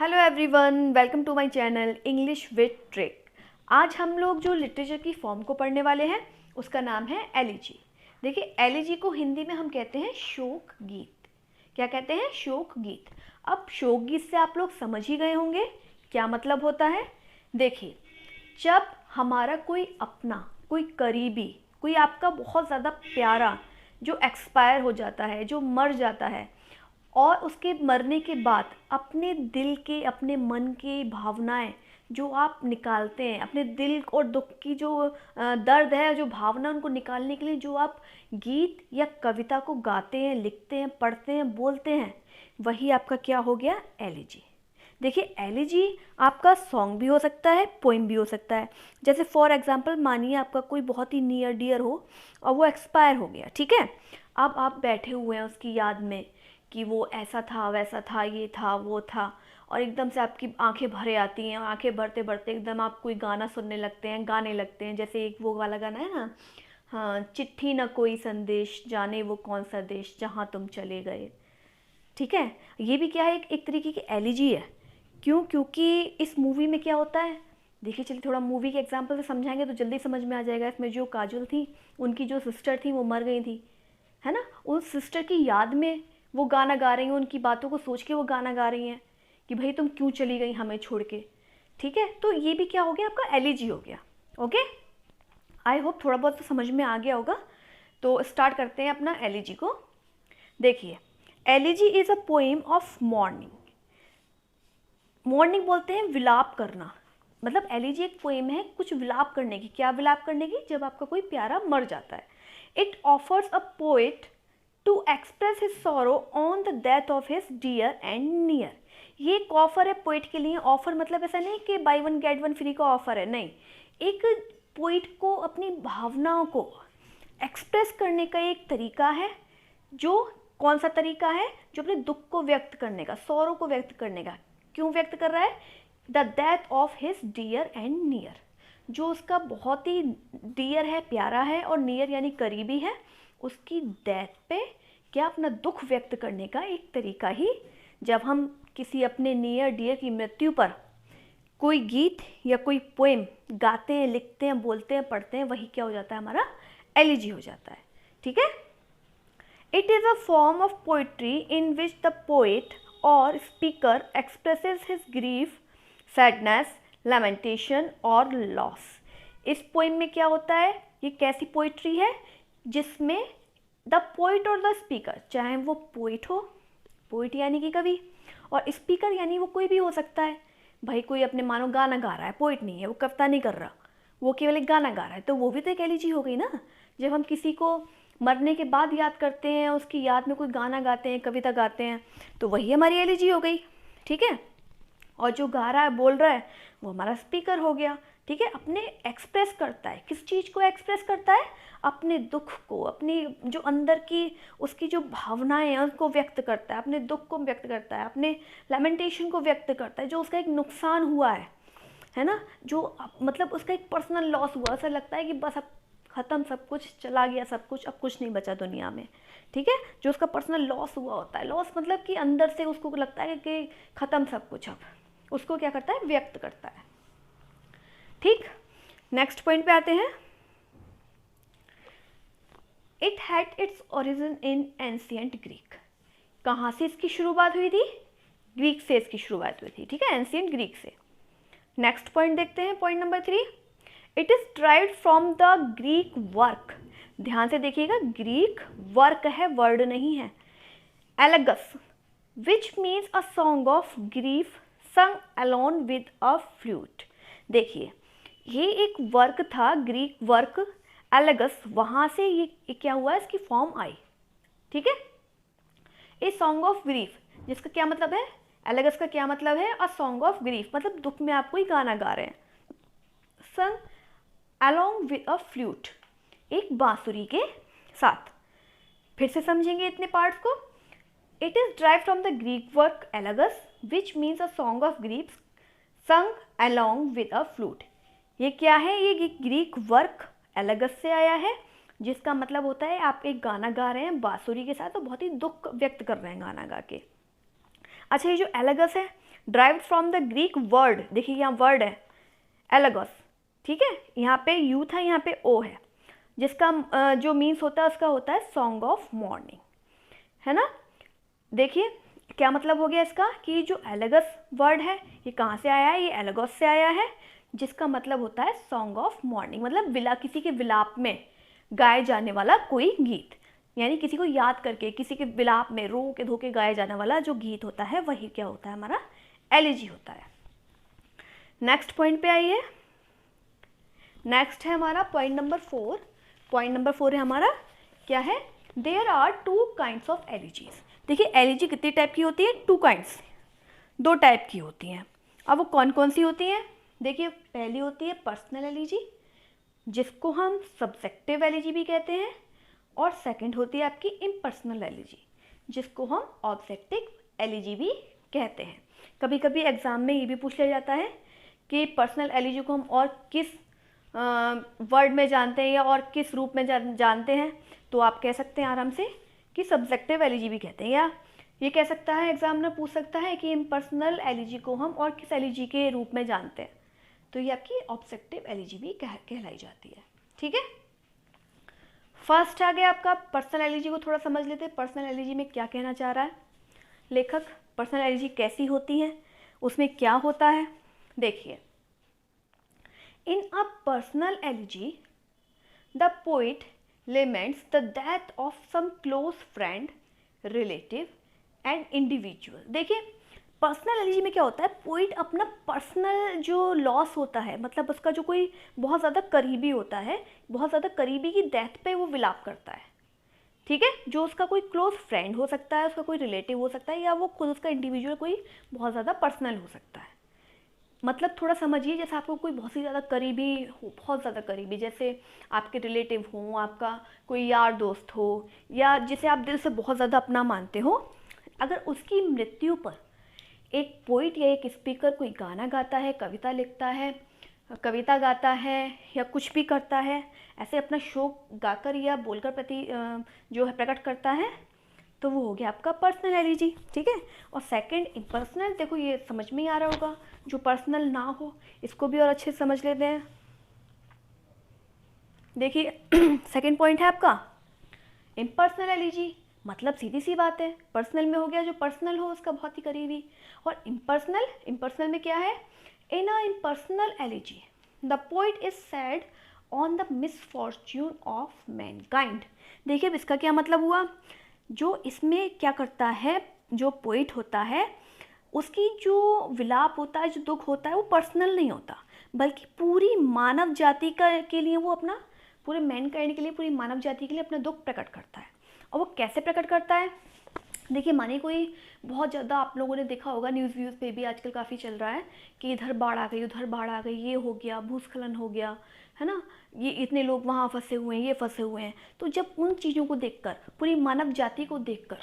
Hello everyone, welcome to my channel English with trick. आज हम लोग जो लिटरेचर की फॉर्म को पढ़ने वाले हैं उसका नाम है एलिजी। देखिए, एलिजी को हिंदी में हम कहते हैं शोक गीत। क्या कहते हैं? शोक गीत। अब शोक गीत से आप लोग समझ ही गए होंगे क्या मतलब होता है। देखिए, जब हमारा कोई अपना, कोई करीबी, कोई आपका बहुत ज़्यादा प्यारा जो एक्सपायर हो जाता है, जो मर जाता है, और उसके मरने के बाद अपने दिल के, अपने मन की भावनाएं जो आप निकालते हैं, अपने दिल और दुख की जो दर्द है, जो भावना, उनको निकालने के लिए जो आप गीत या कविता को गाते हैं, लिखते हैं, पढ़ते हैं, बोलते हैं, वही आपका क्या हो गया? एलिजी। देखिए, एलिजी आपका सॉन्ग भी हो सकता है, पोइम भी हो सकता है। जैसे फॉर एग्जांपल, मानिए आपका कोई बहुत ही नियर डियर हो और वो एक्सपायर हो गया, ठीक है। अब आप बैठे हुए हैं उसकी याद में कि वो ऐसा था, वैसा था, ये था, वो था, और एकदम से आपकी आंखें भरे आती हैं। आंखें भरते भरते एकदम आप कोई गाना सुनने लगते हैं, गाने लगते हैं। जैसे एक वो वाला गाना है ना, हाँ, चिट्ठी न कोई संदेश, जाने वो कौन सा देश, जहाँ तुम चले गए। ठीक है, ये भी क्या है, एक तरीके की एलिजी है। क्यों? क्योंकि इस मूवी में क्या होता है, देखिए चलिए थोड़ा मूवी के एग्जाम्पल से समझाएंगे तो जल्दी समझ में आ जाएगा। इसमें जो काजोल थी, उनकी जो सिस्टर थी वो मर गई थी, है ना। उस सिस्टर की याद में वो गाना गा रही हैं, उनकी बातों को सोच के वो गाना गा रही हैं कि भाई तुम क्यों चली गई हमें छोड़ के। ठीक है, तो ये भी क्या हो गया, आपका एलिजी हो गया। ओके, आई होप थोड़ा बहुत तो समझ में आ गया होगा। तो स्टार्ट करते हैं अपना एलिजी को। देखिए, elegy is a poem of morning. Morning बोलते हैं विलाप करना, मतलब एलिजी एक पोएम है कुछ विलाप करने की। क्या विलाप करने की? जब आपका कोई प्यारा मर जाता है। It offers a poet to express his sorrow on the death of his dear and near. ये एक ऑफर है पोइट के लिए। ऑफर मतलब ऐसा नहीं कि by one get one free का ऑफर है, नहीं। एक पोइट को अपनी भावनाओं को एक्सप्रेस करने का एक तरीका है। जो कौन सा तरीका है? जो अपने दुख को व्यक्त करने का, सॉरो को व्यक्त करने का। क्यों व्यक्त कर रहा है? The death of his dear and near. जो उसका बहुत ही डियर है, प्यारा है, और नियर यानी करीबी है, उसकी डेथ पे क्या अपना दुख व्यक्त करने का एक तरीका ही। जब हम किसी अपने नियर डियर की मृत्यु पर कोई गीत या कोई पोएम गाते हैं, लिखते हैं, बोलते हैं, पढ़ते हैं, वही क्या हो जाता है? हमारा एलिजी हो जाता है। ठीक है। It is a form of poetry in which the poet or speaker expresses his grief, sadness, lamentation or loss. इस पोइम में क्या होता है? ये कैसी पोइट्री है जिसमें द पोइट और द स्पीकर, चाहे वो पोइट हो, पोइट यानी कि कवि, और स्पीकर यानी वो कोई भी हो सकता है। भाई कोई अपने मानो गाना गा रहा है, पोइट नहीं है, वो कविता नहीं कर रहा, वो केवल एक गाना गा रहा है, तो वो भी तो एक एलिजी हो गई ना। जब हम किसी को मरने के बाद याद करते हैं, उसकी याद में कोई गाना गाते हैं, कविता गाते हैं, तो वही हमारी एलिजी हो गई। ठीक है। और जो गा रहा है, बोल रहा है, वो हमारा स्पीकर हो गया। ठीक है, अपने एक्सप्रेस करता है। किस चीज़ को एक्सप्रेस करता है? अपने दुख को, अपनी जो अंदर की उसकी जो भावनाएं हैं उनको व्यक्त करता है, अपने दुख को व्यक्त करता है, अपने लेमेंटेशन को व्यक्त करता है। जो उसका एक नुकसान हुआ है ना, जो मतलब उसका एक पर्सनल लॉस हुआ, ऐसा लगता है कि बस अब ख़त्म, सब कुछ चला गया, सब कुछ, अब कुछ नहीं बचा दुनिया में। ठीक है, जो उसका पर्सनल लॉस हुआ होता है, लॉस मतलब कि अंदर से उसको लगता है कि ख़त्म सब कुछ, अब उसको क्या करता है? व्यक्त करता है। ठीक, नेक्स्ट पॉइंट पे आते हैं। It had its origin in ancient Greek. कहाँ से इसकी शुरुआत हुई थी? ग्रीक से इसकी शुरुआत हुई थी। ठीक है, एंशियंट ग्रीक से। नेक्स्ट पॉइंट देखते हैं, point number 3। It is derived from the Greek work. ध्यान से देखिएगा, ग्रीक वर्क है, वर्ड नहीं है। Elegos, which means a song of grief sung alone with a flute. देखिए, ये एक वर्क था, ग्रीक वर्क एलेगस, वहाँ से ये क्या हुआ, इसकी फॉर्म आई। ठीक है, ए सॉन्ग ऑफ ग्रीफ, जिसका क्या मतलब है? एलेगस का क्या मतलब है? अ सॉन्ग ऑफ ग्रीफ, मतलब दुख में आप कोई गाना गा रहे हैं। संग अलोंग विद अ फ्लूट, एक बांसुरी के साथ। फिर से समझेंगे इतने पार्ट्स को। It is drive from the Greek work elegos which means a song of grief sung along with a flute. ये क्या है? ये ग्रीक वर्क एलेगस से आया है, जिसका मतलब होता है आप एक गाना गा रहे हैं बांसुरी के साथ, तो बहुत ही दुख व्यक्त कर रहे हैं गाना गा के। अच्छा, ये जो एलेगस है, derived from the Greek word, देखिए यहाँ वर्ड है एलेगस, ठीक है, यहाँ पे यू था, यहाँ पे ओ है, जिसका जो मीन्स होता है उसका होता है सॉन्ग ऑफ मॉर्निंग, है ना। देखिए क्या मतलब हो गया इसका कि जो एलेगस वर्ड है ये कहाँ से आया है, ये एलेगस से आया है, जिसका मतलब होता है सॉन्ग ऑफ मॉर्निंग, मतलब किसी के विलाप में गाए जाने वाला कोई गीत, यानी किसी को याद करके किसी के विलाप में रो के धो के गाया जाने वाला जो गीत होता है वही क्या होता है, हमारा एलिजी होता है। नेक्स्ट पॉइंट पे आइए। नेक्स्ट है हमारा पॉइंट नंबर 4। पॉइंट नंबर 4 है हमारा क्या है, there are 2 kinds of elegies. देखिए एलिजी कितनी टाइप की होती है, 2 काइंड्स, 2 टाइप की होती हैं। अब वो कौन कौन सी होती हैं, देखिए पहली होती है पर्सनल एलिजी, जिसको हम सब्जेक्टिव एलिजी भी कहते हैं, और सेकंड होती है आपकी इम्पर्सनल एलिजी, जिसको हम ऑब्जेक्टिव एलिजी भी कहते हैं। कभी कभी एग्जाम में ये भी पूछ लिया जाता है कि पर्सनल एलिजी को हम और किस वर्ड में जानते हैं या और किस रूप में जानते हैं, तो आप कह सकते हैं आराम से कि सब्जेक्टिव एलिजी भी कहते हैं, या ये कह सकता है एग्जामिनर पूछ सकता है कि इम्पर्सनल एलिजी को हम और किस एलिजी के रूप में जानते हैं, तो ये आपकी ऑब्जेक्टिव एलिजी भी कहलाई जाती है, ठीक है। फर्स्ट आ गया आपका पर्सनल एलिजी को थोड़ा समझ लेते हैं। पर्सनल एलिजी में क्या कहना चाह रहा है लेखक, पर्सनल एलिजी कैसी होती है, उसमें क्या होता है। देखिए in a personal elegy the poet laments the death of some close friend, relative and individual। देखिए पर्सनल एलिजी में क्या होता है, पोइट अपना पर्सनल जो लॉस होता है, मतलब उसका जो कोई बहुत ज़्यादा करीबी होता है, बहुत ज़्यादा करीबी की डेथ पे वो विलाप करता है, ठीक है, जो उसका कोई क्लोज फ्रेंड हो सकता है, उसका कोई रिलेटिव हो सकता है, या वो खुद उसका इंडिविजुअल कोई बहुत ज़्यादा पर्सनल हो सकता है। मतलब थोड़ा समझिए, जैसे आपको कोई बहुत ही ज़्यादा करीबी हो, बहुत ज़्यादा करीबी, जैसे आपके रिलेटिव हो, आपका कोई यार दोस्त हो, या जिसे आप दिल से बहुत ज़्यादा अपना मानते हो, अगर उसकी मृत्यु पर एक पोइट या एक स्पीकर कोई गाना गाता है, कविता लिखता है, कविता गाता है या कुछ भी करता है, ऐसे अपना शोक गाकर या बोलकर प्रति जो है प्रकट करता है, तो वो हो गया आपका पर्सनल एलिजी, ठीक है। और सेकंड इम्पर्सनल, देखो ये समझ में ही आ रहा होगा, जो पर्सनल ना हो, इसको भी और अच्छे से समझ लेते हैं। देखिए सेकंड पॉइंट है आपका इम्पर्सनल एलिजी, मतलब सीधी सी बात है, पर्सनल में हो गया जो पर्सनल हो उसका बहुत ही करीबी, और इम्पर्सनल में क्या है, in a impersonal elegy the poet is sad on the misfortune of mankind. देखिए अब इसका क्या मतलब हुआ, जो इसमें क्या करता है, जो पोइट होता है उसकी जो विलाप होता है, जो दुख होता है, वो पर्सनल नहीं होता, बल्कि पूरी मानव जाति के लिए वो अपना, पूरे मैनकाइंड के लिए, पूरी मानव जाति के लिए अपना दुख प्रकट करता है। और वो कैसे प्रकट करता है, देखिए माने कोई बहुत ज़्यादा, आप लोगों ने देखा होगा न्यूज़ व्यूज़ पे भी आजकल काफ़ी चल रहा है कि इधर बाढ़ आ गई, उधर बाढ़ आ गई, ये हो गया, भूस्खलन हो गया, है ना, ये इतने लोग वहाँ फंसे हुए हैं, ये फंसे हुए हैं। तो जब उन चीज़ों को देखकर, पूरी मानव जाति को देखकर,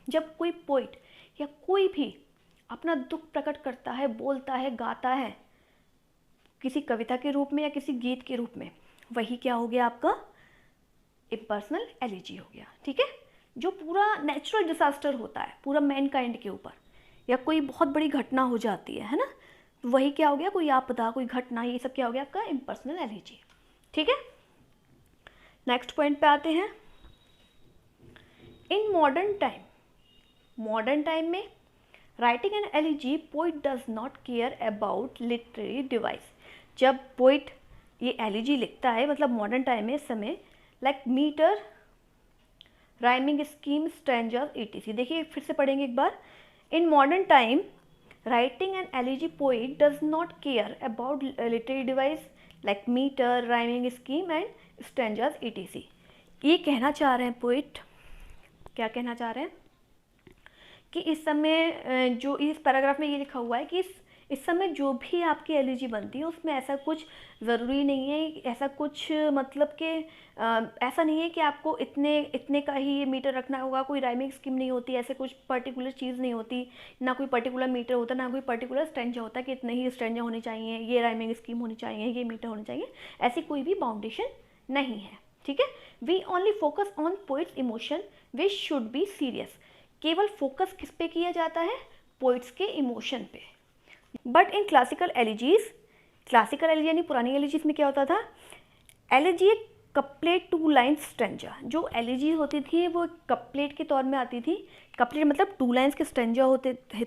जब कोई पोइट या कोई भी अपना दुख प्रकट करता है, बोलता है, गाता है, किसी कविता के रूप में या किसी गीत के रूप में, वही क्या हो गया आपका इम्पर्सनल एलिजी हो गया, ठीक है। जो पूरा नेचुरल डिसास्टर होता है पूरा मैनकाइंड के ऊपर, या कोई बहुत बड़ी घटना हो जाती है ना, तो वही क्या हो गया, कोई आपदा, कोई घटना, ये सब क्या हो गया आपका इम्पर्सनल एलिजी, ठीक है। नेक्स्ट पॉइंट पे आते हैं। इन मॉडर्न टाइम में writing an elegy poet does not care about literary device. जब पोइट ये एलिजी लिखता है, मतलब मॉडर्न टाइम में, इस समय, like metre, rhyming scheme, strangers, etc। देखिए फिर से पढ़ेंगे एक बार। In modern time writing an elegy poet does not care about literary device like metre, rhyming scheme and strangers, etc। ये कहना चाह रहे हैं पोइट, क्या कहना चाह रहे हैं कि इस समय जो इस पैराग्राफ में ये लिखा हुआ है कि इस समय जो भी आपकी एलिजी बनती है उसमें ऐसा कुछ ज़रूरी नहीं है, ऐसा कुछ मतलब कि ऐसा नहीं है कि आपको इतने का ही ये मीटर रखना होगा, कोई राइमिंग स्कीम नहीं होती, ऐसे कुछ पर्टिकुलर चीज़ नहीं होती, ना कोई पर्टिकुलर मीटर होता, ना कोई पर्टिकुलर स्ट्रेंजा होता कि इतने ही स्ट्रेंजा होने चाहिए, ये राइमिंग स्कीम होनी चाहिए, ये मीटर होने चाहिए, ऐसी कोई भी बाउंडेशन नहीं है, ठीक है। We only focus on poet's emotion which should be serious. केवल फोकस किस पे किया जाता है, पोइट्स के इमोशन पे, but in classical elegies, classical elegy यानी पुरानी एलिजीज में क्या होता था, एलिजी एक कपलेट 2 लाइन स्टेंजा, जो एलिजी होती थी वो कपलेट के तौर में आती थी। कपलेट मतलब 2 लाइन्स के स्टेंजा होते थे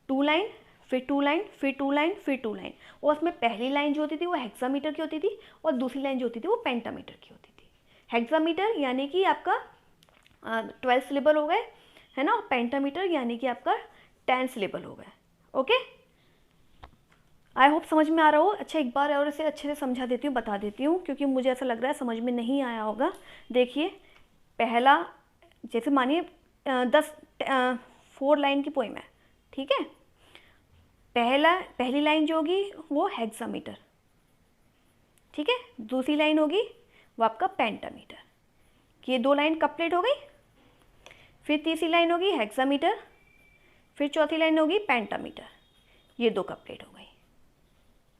2 लाइन, फिर 2 लाइन, फिर 2 लाइन, फिर 2 लाइन, और उसमें पहली लाइन जो होती थी वो हेक्सामीटर की होती थी और दूसरी लाइन जो होती थी वो पेंटामीटर की होती थी। हेक्सामीटर यानी कि आपका 12 सिलेबल हो गए, है ना, और पेंटामीटर यानी कि आपका 10 सिलेबल हो गए। ओके, आई होप समझ में आ रहा हो। अच्छा, एक बार और इसे अच्छे से समझा देती हूँ, बता देती हूँ, क्योंकि मुझे ऐसा लग रहा है समझ में नहीं आया होगा। देखिए, पहला, जैसे मानिए 4 लाइन की पोइम है, ठीक है। पहली लाइन जो होगी वो हेक्सामीटर, ठीक है। दूसरी लाइन होगी वो आपका पेंटामीटर, ये 2 लाइन कपलेट हो गई। फिर तीसरी लाइन होगी हेक्सामीटर, फिर चौथी लाइन होगी पेंटामीटर, ये 2 कपलेट हो गई,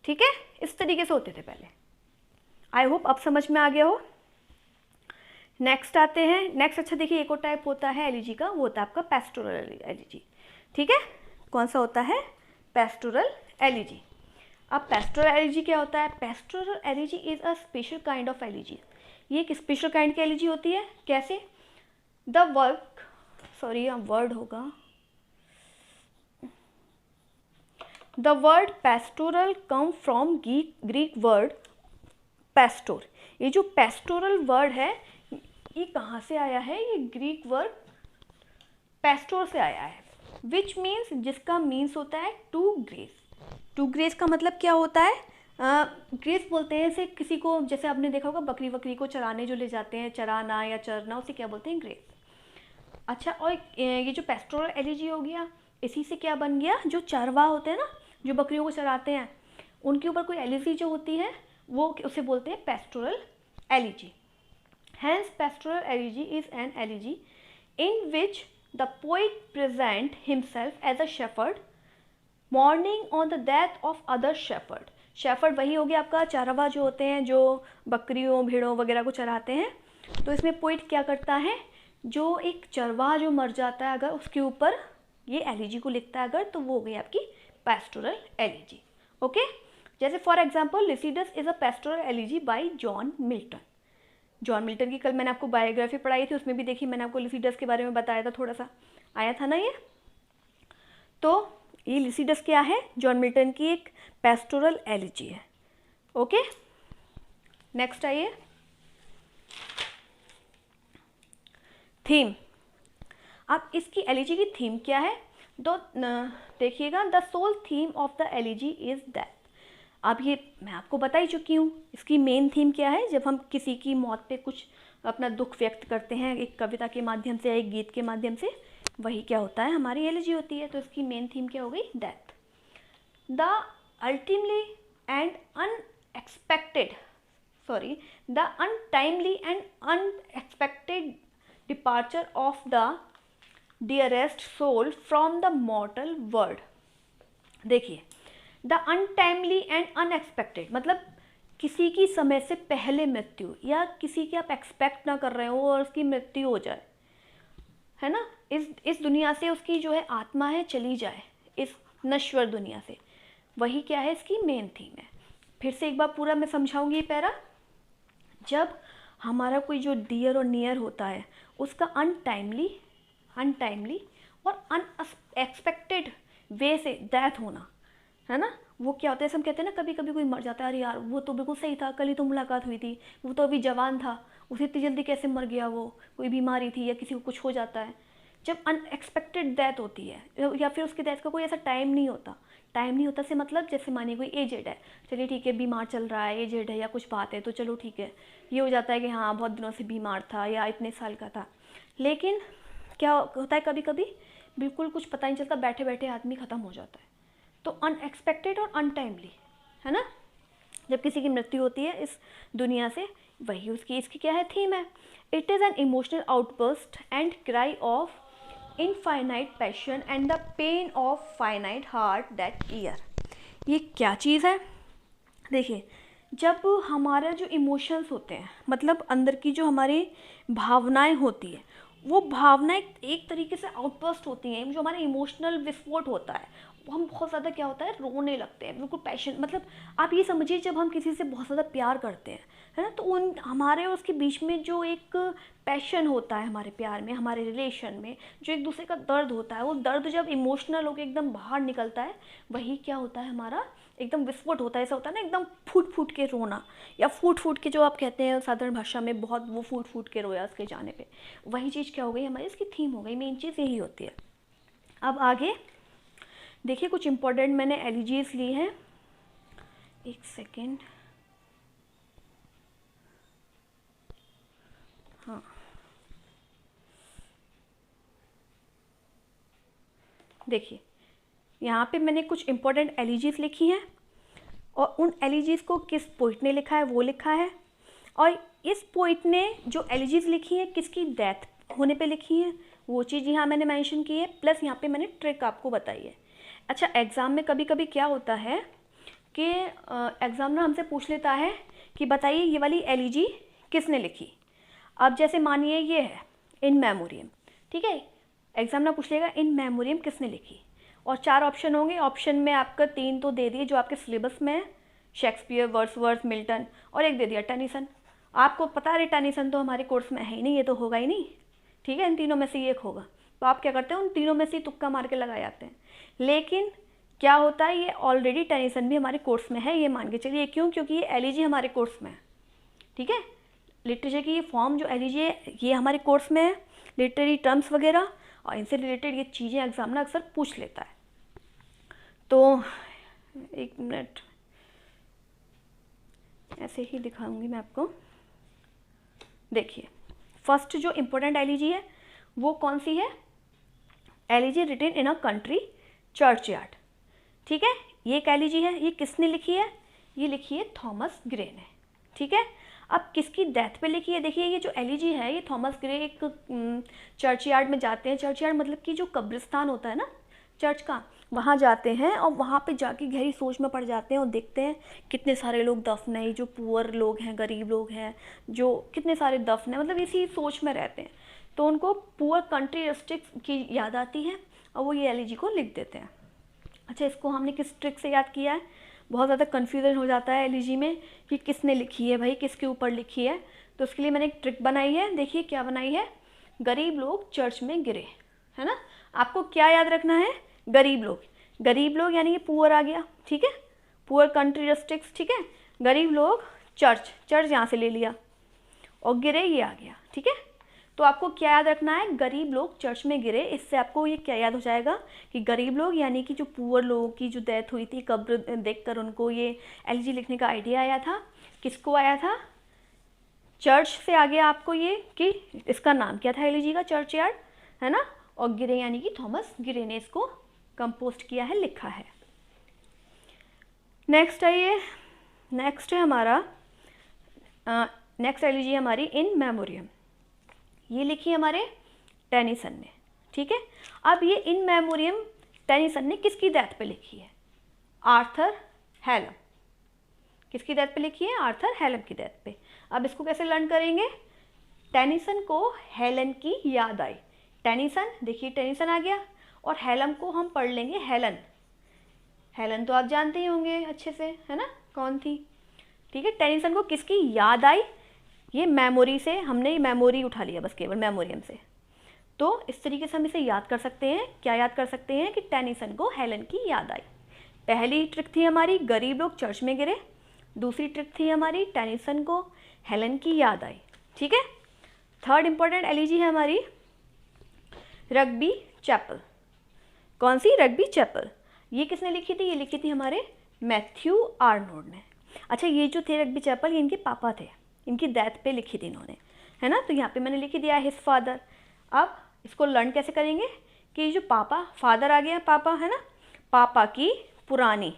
ठीक है। इस तरीके से होते थे पहले। आई होप अब समझ में आ गया हो। नेक्स्ट आते हैं, नेक्स्ट, अच्छा देखिए, एक और टाइप होता है एलिजी का, वो होता है आपका पेस्टोरल एलिजी, ठीक है। कौन सा होता है, पेस्टोरल एलिजी। अब पेस्टोरल एलिजी क्या होता है, pastoral elegy is a special kind of elegy, ये एक स्पेशल काइंड की एलिजी होती है। कैसे, द वर्क, सॉरी यहाँ वर्ड होगा, the word pastoral come from Greek word pastor. ये जो पेस्टोरल वर्ड है ये कहाँ से आया है, ये ग्रीक वर्ड पेस्टोर से आया है, विच मीन्स, जिसका मीन्स होता है टू ग्रेस। टू ग्रेस का मतलब क्या होता है, ग्रेस बोलते हैं इसे किसी को, जैसे आपने देखा होगा बकरी वकरी को चराने जो ले जाते हैं, चराना या चरना, उसे क्या बोलते हैं, ग्रेस। अच्छा, और ये जो पेस्टोरल एलिजी हो गया, इसी से क्या बन गया, जो चरवाहा होते हैं ना, जो बकरियों को चराते हैं, उनके ऊपर कोई एलिजी जो होती है वो उसे बोलते हैं pastoral elegy. Hence pastoral elegy is an elegy in which the poet present himself as a shepherd mourning on the death of other shepherd. Shepherd वही हो गया आपका चरवाहा जो होते हैं, जो बकरियों भेड़ों वगैरह को चराते हैं। तो इसमें पोइट क्या करता है, जो एक चरवाहा जो मर जाता है अगर, उसके ऊपर ये एलिजी को लिखता है अगर, तो वो हो गई आपकी पेस्टोरल एलिजी। ओके, जैसे for example Lycidas is a pastoral elegy bye John Milton. John Milton की कल मैंने आपको बायोग्राफी पढ़ाई थी, उसमें भी देखी मैंने आपको लिसिडस के बारे में बताया था, थोड़ा सा आया था ना ये। तो ये लिसिडस क्या है, जॉन मिल्टन की एक पेस्टोरल एलिजी है। ओके, नेक्स्ट आइए, थीम। अब इसकी एलिजी की थीम क्या है, तो देखिएगा, the sole theme of the elegy is death. अब ये मैं आपको बता ही चुकी हूँ, इसकी मेन थीम क्या है, जब हम किसी की मौत पे कुछ अपना दुख व्यक्त करते हैं एक कविता के माध्यम से या एक गीत के माध्यम से, वही क्या होता है, हमारी एलिजी होती है। तो इसकी मेन थीम क्या हो गई, death. The ultimately and unexpected, sorry, the untimely and unexpected departure of the dearest soul from the mortal world. देखिए, द अनटाइमली एंड अनएक्सपेक्टेड मतलब किसी की समय से पहले मृत्यु, या किसी की आप एक्सपेक्ट ना कर रहे हो और उसकी मृत्यु हो जाए, है ना, इस दुनिया से उसकी जो है आत्मा है चली जाए, इस नश्वर दुनिया से, वही क्या है, इसकी मेन थीम है। फिर से एक बार पूरा मैं समझाऊंगी ये पैरा। जब हमारा कोई जो डियर और नियर होता है, उसका अनटाइमली और अनएक्सपेक्टेड वे से डेथ होना, है ना, वो क्या होता है, हम कहते हैं ना, कभी कभी कोई मर जाता है, अरे यार वो तो बिल्कुल सही था, कल ही तो मुलाकात हुई थी, वो तो अभी जवान था, उसे इतनी जल्दी कैसे मर गया, वो कोई बीमारी थी या किसी को कुछ हो जाता है। जब अनएक्सपेक्टेड डेथ होती है, या फिर उसकी डेथ का कोई ऐसा टाइम नहीं होता से मतलब, जैसे मानिए कोई एजेड है, चलिए ठीक है, बीमार चल रहा है, एजेड है या कुछ बात है, तो चलो ठीक है, ये हो जाता है कि हाँ बहुत दिनों से बीमार था या इतने साल का था। लेकिन क्या होता है, कभी कभी बिल्कुल कुछ पता नहीं चलता, बैठे बैठे आदमी ख़त्म हो जाता है। तो अनएक्सपेक्टेड और अनटाइमली, है ना, जब किसी की मृत्यु होती है इस दुनिया से, वही इसकी क्या है, थीम है। It is an emotional outburst and cry of infinite passion and the pain of finite heart that year. ये क्या चीज़ है, देखिए, जब हमारा जो इमोशंस होते हैं, मतलब अंदर की जो हमारी भावनाएं होती है, वो भावनाएं एक तरीके से आउटबर्स्ट होती हैं, जो हमारा इमोशनल विस्फोट होता है, हम बहुत ज़्यादा क्या होता है, रोने लगते हैं, बिल्कुल पैशन, मतलब आप ये समझिए जब हम किसी से बहुत ज़्यादा प्यार करते हैं, है ना, तो उन हमारे और उसके बीच में जो एक पैशन होता है हमारे प्यार में, हमारे रिलेशन में, जो एक दूसरे का दर्द होता है, वो दर्द जब इमोशनल होकर एकदम बाहर निकलता है, वही क्या होता है, हमारा एकदम विस्फोट होता है। ऐसा होता है ना, एकदम फूट फूट के रोना, या फूट फूट के जो आप कहते हैं साधारण भाषा में, बहुत वो फूट फूट के रोया उसके जाने पे, वही चीज़ क्या हो गई हमारी, इसकी थीम हो गई, मेन चीज़ यही होती है। अब आगे देखिए, कुछ इंपॉर्टेंट मैंने एलिजीज ली हैं, एक सेकेंड, हाँ देखिए, यहाँ पे मैंने कुछ इंपॉर्टेंट एलिजीज लिखी हैं, और उन एलिजीज को किस पोइट ने लिखा है वो लिखा है, और इस पोइट ने जो एलिजीज लिखी है किसकी डेथ होने पे लिखी है, वो चीज़ यहाँ मैंने मेंशन की है, प्लस यहाँ पे मैंने ट्रिक आपको बताई है। अच्छा, एग्ज़ाम में कभी कभी क्या होता है कि एग्ज़ामिनर हमसे पूछ लेता है कि बताइए ये वाली एलिजी किसने लिखी। अब जैसे मानिए ये है इन मेमोरियम, ठीक है, एग्ज़ामिनर पूछ लेगा इन मेमोरियम किसने लिखी, और 4 ऑप्शन होंगे, ऑप्शन में आपका 3 तो दे दिए जो आपके सिलेबस में है, शेक्सपियर, वर्ड्सवर्थ, मिल्टन, और एक दे दिया टेनिसन। आपको पता है टेनिसन तो हमारे कोर्स में है ही नहीं, ये तो होगा ही नहीं, ठीक है, इन तीनों में से एक होगा, तो आप क्या करते हैं, उन तीनों में से तुक्का मार के लगा जाते हैं। लेकिन क्या होता है, ये ऑलरेडी टेनिसन भी हमारे कोर्स में है, ये मान के चलिए, क्यों, क्योंकि ये एलिजी हमारे कोर्स में है, ठीक है, लिटरेचर की ये फॉर्म जो एलिजी है ये हमारे कोर्स में है, लिटरेरी टर्म्स वगैरह और इनसे रिलेटेड ये चीज़ें एग्जामिनर अक्सर पूछ लेता है। तो एक मिनट ऐसे ही दिखाऊंगी मैं आपको। देखिए, फर्स्ट जो इम्पोर्टेंट एलिजी है वो कौन सी है, elegy written in a country churchyard, ठीक है, ये एक एलिजी है, ये किसने लिखी है, ये लिखी है थॉमस ग्रे ने, ठीक है। अब किसकी डेथ पे लिखी है, देखिए ये जो एलिजी है ये थॉमस ग्रे एक चर्चयार्ड में जाते हैं, चर्चयार्ड मतलब कि जो कब्रिस्तान होता है ना चर्च का, वहाँ जाते हैं और वहाँ पे जाके गहरी सोच में पड़ जाते हैं और देखते हैं कितने सारे लोग दफन है, जो पुअर लोग हैं, गरीब लोग हैं, जो कितने सारे दफन है, मतलब इसी सोच में रहते हैं, तो उनको पुअर कंट्री डिस्ट्रिक्ट की याद आती है और वो ये एलिजी को लिख देते हैं। अच्छा, इसको हमने किस ट्रिक से याद किया है, बहुत ज़्यादा कन्फ्यूजन हो जाता है एलिजी में कि किसने लिखी है भाई, किसके ऊपर लिखी है, तो उसके लिए मैंने एक ट्रिक बनाई है। देखिए क्या बनाई है, गरीब लोग चर्च में गिरे, है ना, आपको क्या याद रखना है, गरीब लोग, गरीब लोग यानी ये पुअर आ गया, ठीक है, पुअर कंट्री डिस्ट्रिक्ट्स, ठीक है, गरीब लोग चर्च, चर्च यहाँ से ले लिया और गिरे ये आ गया, ठीक है। तो आपको क्या याद रखना है, गरीब लोग चर्च में गिरे, इससे आपको ये क्या याद हो जाएगा कि गरीब लोग यानी कि जो पुअर लोगों की जो डेथ हुई थी, कब्र देखकर उनको ये एलिजी लिखने का आइडिया आया था, किसको आया था, चर्च से आ गया आपको ये कि इसका नाम क्या था एलिजी का, चर्चयार्ड, है ना, और गिरे यानी कि थॉमस गिरे ने इसको कंपोस्ट किया है, लिखा है। नेक्स्ट है ये, नेक्स्ट है हमारा, नेक्स्ट एलिजी हमारी इन मेमोरियम, ये लिखी हमारे टेनिसन ने, ठीक है। अब ये इन मेमोरियम टेनिसन ने किसकी डेथ पे लिखी है, आर्थर हेलम, किसकी डेथ पे लिखी है, आर्थर हेलम की डेथ पे। अब इसको कैसे लर्न करेंगे, टेनिसन को हेलन की याद आई, टेनिसन, देखिए टेनिसन आ गया, और हेलम को हम पढ़ लेंगे हेलन, हेलन तो आप जानते ही होंगे अच्छे से, है ना, कौन थी, ठीक है। टेनिसन को किसकी याद आई, ये मेमोरी से, हमने ये मेमोरी उठा लिया बस केवल मेमोरियम से, तो इस तरीके से हम इसे याद कर सकते हैं, क्या याद कर सकते हैं कि टेनिसन को हेलन की याद आई। पहली ट्रिक थी हमारी गरीब लोग चर्च में गिरे, दूसरी ट्रिक थी हमारी टेनिसन को हेलन की याद आई, ठीक है। थर्ड इंपॉर्टेंट एलिजी है हमारी रग्बी चैपल, कौन सी, रग्बी चैपल, ये किसने लिखी थी, ये लिखी थी हमारे मैथ्यू आर्नोल्ड ने। अच्छा, ये जो थे रग्बी चैपल ये इनके पापा थे, इनकी डेथ पे लिखी थी इन्होंने, है ना, तो यहाँ पे मैंने लिख दिया हिज फादर। अब इसको लर्न कैसे करेंगे कि ये जो पापा, फादर आ गया पापा, है ना, पापा की पुरानी,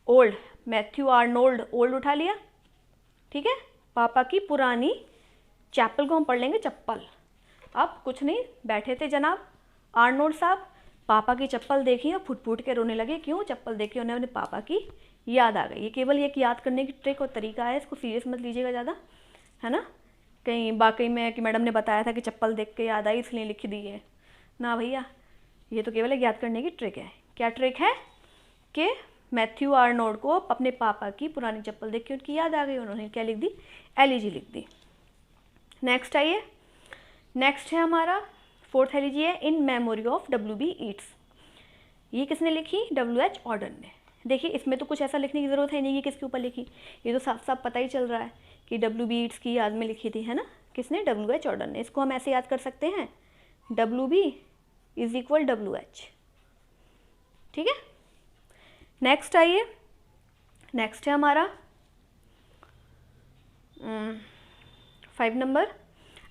ओल्ड, मैथ्यू आर्नोल्ड, ओल्ड उठा लिया, ठीक है, पापा की पुरानी, चैपल को हम पढ़ लेंगे चप्पल। अब कुछ नहीं, बैठे थे जनाब आर्नोल्ड साहब, पापा की चप्पल देखी और फुट फुट के रोने लगे, क्यों, चप्पल देखी उन्हें अपने पापा की याद आ गई। ये केवल एक याद करने की ट्रिक और तरीका है, इसको सीरियस मत लीजिएगा ज़्यादा, है ना, कहीं वाकई में कि मैडम ने बताया था कि चप्पल देख के याद आई इसलिए लिख दी है, ना भैया, ये तो केवल एक याद करने की ट्रिक है क्या ट्रिक है कि मैथ्यू आर्नोल्ड को अपने पापा की पुरानी चप्पल देख के उनकी याद आ गई, उन्होंने क्या लिख दी, एलिजी लिख दी। नेक्स्ट आइए, नेक्स्ट है हमारा फोर्थ एलिजी है in memory of W.B. Yeats. ये किसने लिखी, W.H. ऑर्डन ने। देखिए इसमें तो कुछ ऐसा लिखने की ज़रूरत है नहीं कि किसके ऊपर लिखी, ये तो साफ साफ पता ही चल रहा है कि W.B. ईट्स की याद में लिखी थी, है ना। किसने, W.H. ऑर्डन ने। इसको हम ऐसे याद कर सकते हैं, W.B. इज इक्वल W.H, ठीक है। नेक्स्ट आइए, नेक्स्ट है हमारा 5 नंबर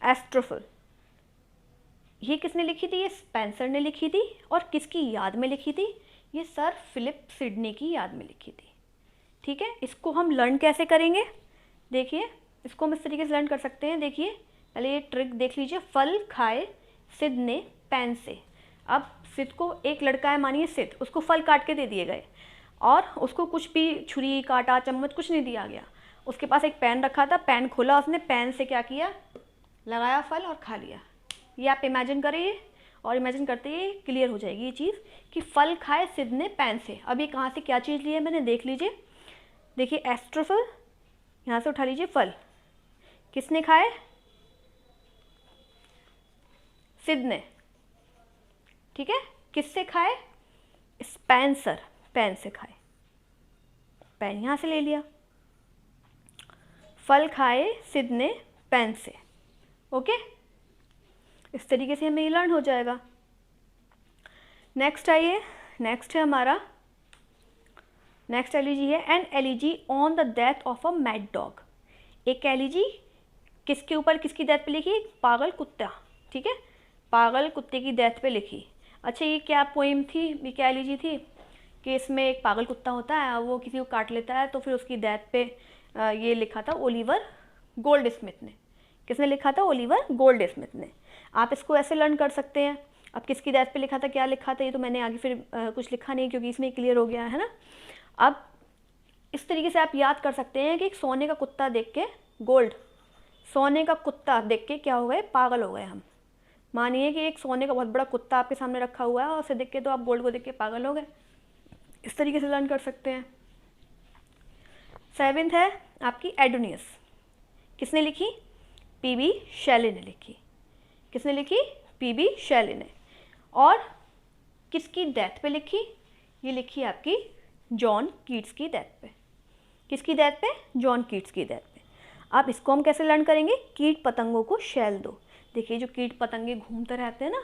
एस्ट्रोफिल। ये किसने लिखी थी, ये स्पेंसर ने लिखी थी। और किसकी याद में लिखी थी, ये सर फिलिप सिडनी की याद में लिखी थी, ठीक है। इसको हम लर्न कैसे करेंगे, देखिए इसको हम इस तरीके से लर्न कर सकते हैं। देखिए पहले ये ट्रिक देख लीजिए, फल खाए सिद ने पेन से। अब सिद को, एक लड़का है मानिए सिद, उसको फल काट के दे दिए गए और उसको कुछ भी छुरी कांटा चम्मच कुछ नहीं दिया गया। उसके पास एक पेन रखा था, पेन खोला उसने, पेन से क्या किया, लगाया फल और खा लिया। ये आप इमेजिन करिए और इमेजिन करते ही क्लियर हो जाएगी ये चीज़ कि फल खाए सिद ने पेन से। अब ये कहाँ से क्या चीज़ ली है मैंने, देख लीजिए। देखिए एस्ट्रोफिल, यहाँ से उठा लीजिए फल, किसने खाए, सिद ने, ठीक है। किससे खाए, स्पेंसर, पेन से खाए, पेन यहाँ से ले लिया। फल खाए सिद ने पेन से, ओके। इस तरीके से हमें ये लर्न हो जाएगा। नेक्स्ट आइए, नेक्स्ट है हमारा, नेक्स्ट एलिजी है an elegy on the death of a mad dog. एक एलिजी किसके ऊपर, किसकी डेथ पे लिखी, पागल कुत्ता, ठीक है, पागल कुत्ते की डेथ पे लिखी। अच्छा ये क्या पोइम थी, ये क्या एलिजी थी कि इसमें एक पागल कुत्ता होता है, वो किसी को काट लेता है, तो फिर उसकी डेथ पे ये लिखा था ओलिवर गोल्ड स्मिथ ने। किसने लिखा था, ओलिवर गोल्ड स्मिथ ने। आप इसको ऐसे लर्न कर सकते हैं। अब किसकी डेथ पे लिखा था, क्या लिखा था, ये तो मैंने आगे फिर कुछ लिखा नहीं क्योंकि इसमें क्लियर हो गया है ना। अब इस तरीके से आप याद कर सकते हैं कि एक सोने का कुत्ता देख के, गोल्ड, सोने का कुत्ता देख के क्या हो गए, पागल हो गए हम। मानिए कि एक सोने का बहुत बड़ा कुत्ता आपके सामने रखा हुआ है और उसे देख के तो आप गोल्ड को देख के पागल हो गए। इस तरीके से लर्न कर सकते हैं। 7th है आपकी एडोनियस। किसने लिखी, P.B. शेले ने लिखी। किसने लिखी, P.B. शेले ने। और किसकी डेथ पे लिखी, ये लिखी आपकी जॉन कीट्स की डेथ पे। किसकी डेथ पे, जॉन कीट्स की डेथ पे। अब इसको हम कैसे लर्न करेंगे, कीट पतंगों को शैल दो। देखिए जो कीट पतंगे घूमते रहते हैं ना,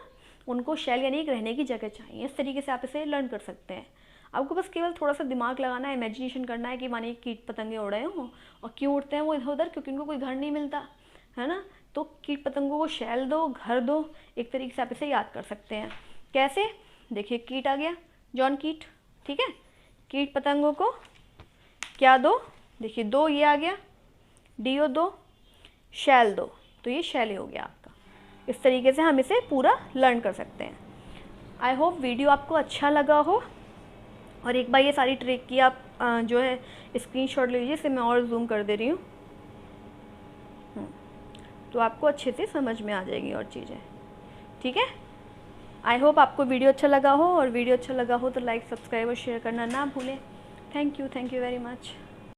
उनको शैल यानी एक रहने की जगह चाहिए। इस तरीके से आप इसे लर्न कर सकते हैं। आपको बस केवल थोड़ा सा दिमाग लगाना है, इमेजिनेशन करना है कि मानिए कीट पतंगे उड़ रहे हों, और क्यों उड़ते हैं वो इधर उधर, क्योंकि उनको कोई घर नहीं मिलता है ना। तो कीट पतंगों को शैल दो, घर दो, एक तरीके से आप इसे याद कर सकते हैं। कैसे, देखिए कीट आ गया, जॉन कीट, ठीक है। कीट पतंगों को क्या दो, देखिए दो, ये आ गया, डीओ दो, शैल दो, तो ये शैले हो गया आपका। इस तरीके से हम इसे पूरा लर्न कर सकते हैं। आई होप वीडियो आपको अच्छा लगा हो। और एक बार ये सारी ट्रिक की आप जो है स्क्रीनशॉट लीजिए, इसे मैं और जूम कर दे रही हूँ, तो आपको अच्छे से समझ में आ जाएगी और चीज़ें, ठीक है। आई होप आपको वीडियो अच्छा लगा हो, और वीडियो अच्छा लगा हो तो लाइक, सब्सक्राइब और शेयर करना ना भूलें। Thank you very much.